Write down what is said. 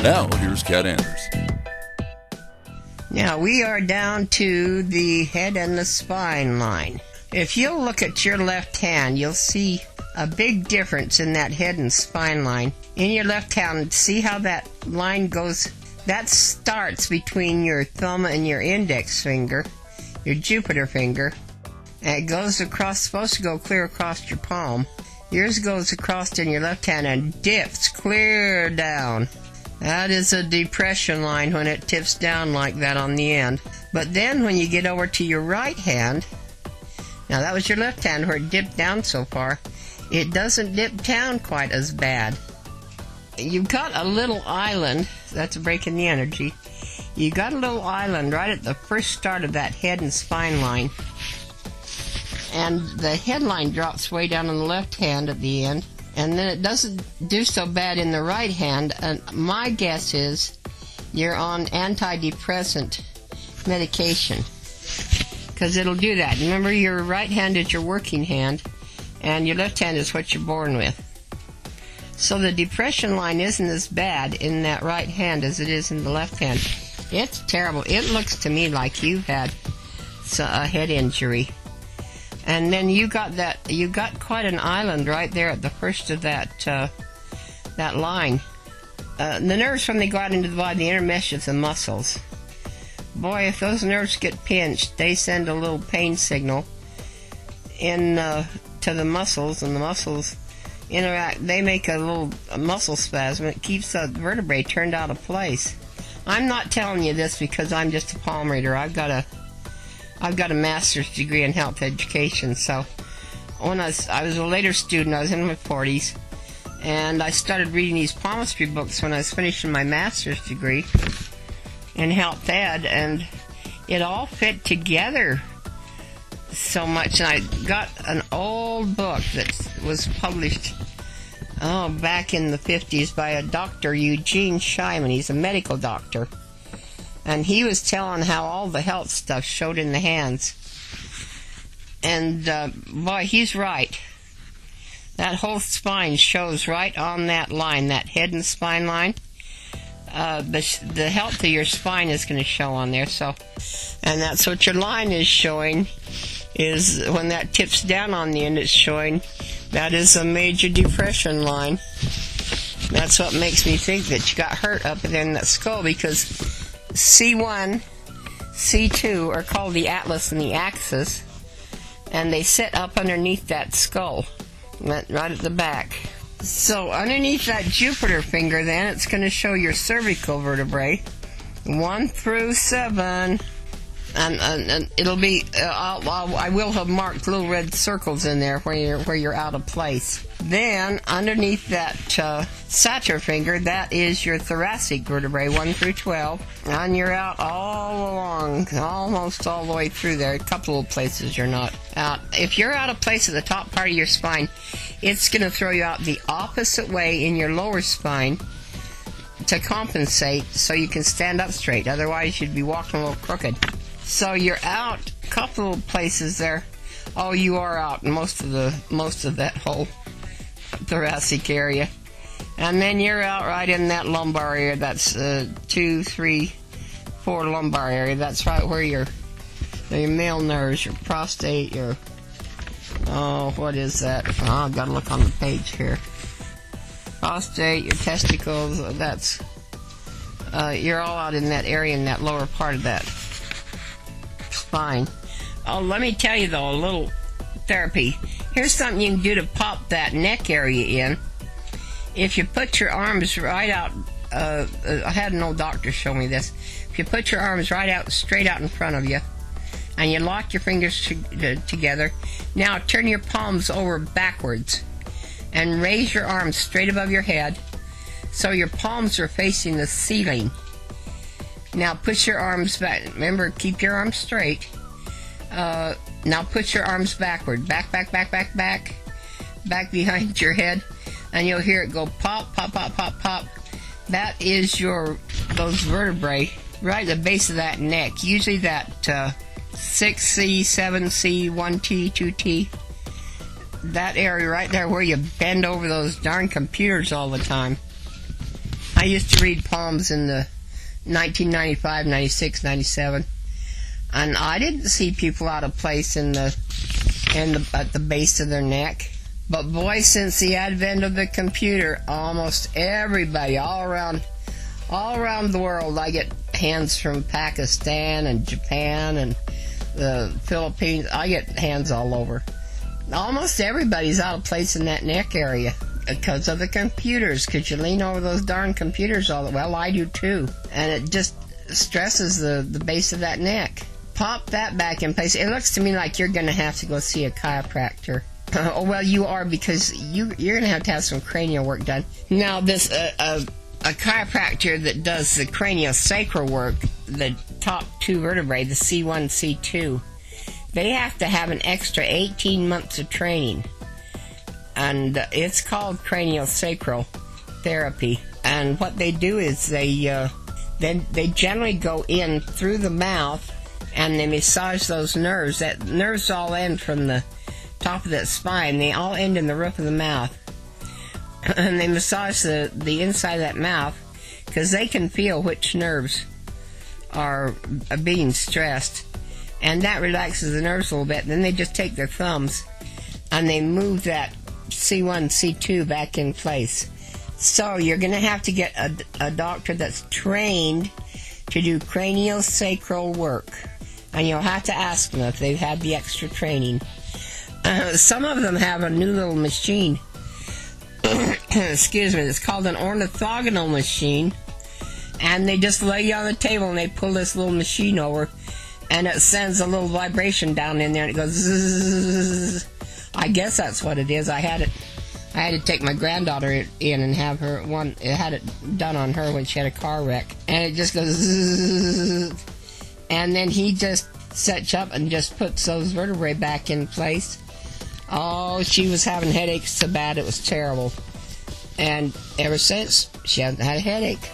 Now, here's Kat Anders. Now we are down to the head and the spine line. If you'll look at your left hand, you'll see a big difference in that head and spine line. In your left hand, see how that line goes? That starts between your thumb and your index finger, your Jupiter finger, and it goes across, supposed to go clear across your palm. Yours goes across in your left hand and dips clear down. That is a depression line when it tips down like that on the end. But then when you get over to your right hand, now that was your left hand where it dipped down so far, it doesn't dip down quite as bad. You've got a little island, that's a break in the energy. You've got a little island right at the first start of that head and spine line. And the head line drops way down on the left hand at the end. And then it doesn't do so bad in the right hand. And my guess is you're on antidepressant medication, because it'll do that. Remember, your right hand is your working hand, and your left hand is what you're born with. So the depression line isn't as bad in that right hand as it is in the left hand. It's terrible. It looks to me like you've had a head injury. And then you got quite an island right there at the first of that line. The nerves, when they go out into the body, they intermesh with the muscles. Boy, if those nerves get pinched, they send a little pain signal in to the muscles, and the muscles interact. They make a little muscle spasm. It keeps the vertebrae turned out of place. I'm not telling you this because I'm just a palm reader. I've got a master's degree in health education. So when I was a later student, I was in my 40s, and I started reading these palmistry books when I was finishing my master's degree in health ed, and it all fit together so much. And I got an old book that was published back in the 50s by a Dr. Eugene Scheiman. He's a medical doctor. And he was telling how all the health stuff showed in the hands. And, boy, he's right. That whole spine shows right on that line, that head and spine line. The health of your spine is going to show on there. So, and that's what your line is showing, is when that tips down on the end, it's showing that is a major depression line. That's what makes me think that you got hurt up in that skull, because C1, C2 are called the atlas and the axis, and they sit up underneath that skull, right at the back. So underneath that Jupiter finger, then, it's going to show your cervical vertebrae, 1 through 7, and it'll be, I will have marked little red circles in there where you're out of place. Then, underneath that Satyr finger, that is your thoracic vertebrae, 1 through 12. And you're out all along, almost all the way through there. A couple of places you're not out. If you're out of place at the top part of your spine, it's going to throw you out the opposite way in your lower spine to compensate so you can stand up straight. Otherwise, you'd be walking a little crooked. So you're out a couple of places there. Oh, you are out in most of that whole thoracic area. And then you're out right in that lumbar area. That's 2, 3, 4 lumbar area. That's right where your male nerves, your prostate, your, what is that? Oh, I've got to look on the page here. Prostate, your testicles, that's, you're all out in that area, in that lower part of that spine. Oh, let me tell you though, a little therapy. Here's something you can do to pop that neck area in. If you put your arms right out, I had an old doctor show me this. If you put your arms right out, straight out in front of you, and you lock your fingers together, now turn your palms over backwards and raise your arms straight above your head so your palms are facing the ceiling. Now push your arms back. Remember, keep your arms straight. Now put your arms backward. Back behind your head. And you'll hear it go pop, pop, pop, pop, pop. That is those vertebrae right at the base of that neck. Usually that 6C, 7C, 1T, 2T. That area right there where you bend over those darn computers all the time. I used to read palms in the 1995, 96, 97, and I didn't see people out of place at the base of their neck. But boy, since the advent of the computer, almost everybody all around the world, I get hands from Pakistan and Japan and the Philippines. I get hands all over. Almost everybody's out of place in that neck area because of the computers, because you lean over those darn computers all the well, I do too, and it just stresses the base of that neck. Pop that back in place. It looks to me like you're going to have to go see a chiropractor. Oh, well, you are, because you're going to have some cranial work done. Now, this a chiropractor that does the craniosacral work, the top two vertebrae, the C1, C2, they have to have an extra 18 months of training. And it's called craniosacral therapy. And what they do is they generally go in through the mouth and they massage those nerves. That nerves all end from the top of that spine. They all end in the roof of the mouth. And they massage the inside of that mouth because they can feel which nerves are being stressed. And that relaxes the nerves a little bit. Then they just take their thumbs and they move that C1, C2 back in place. So you're going to have to get a doctor that's trained to do craniosacral work. And you'll have to ask them if they've had the extra training. Some of them have a new little machine. Excuse me, it's called an orthogonal machine. And they just lay you on the table and they pull this little machine over. And it sends a little vibration down in there and it goes zzz. I guess that's what it is. I had to take my granddaughter in and have her had it done on her when she had a car wreck. And it just goes zzz. And then he just sets up and just puts those vertebrae back in place. Oh, she was having headaches so bad it was terrible. And ever since, she hasn't had a headache.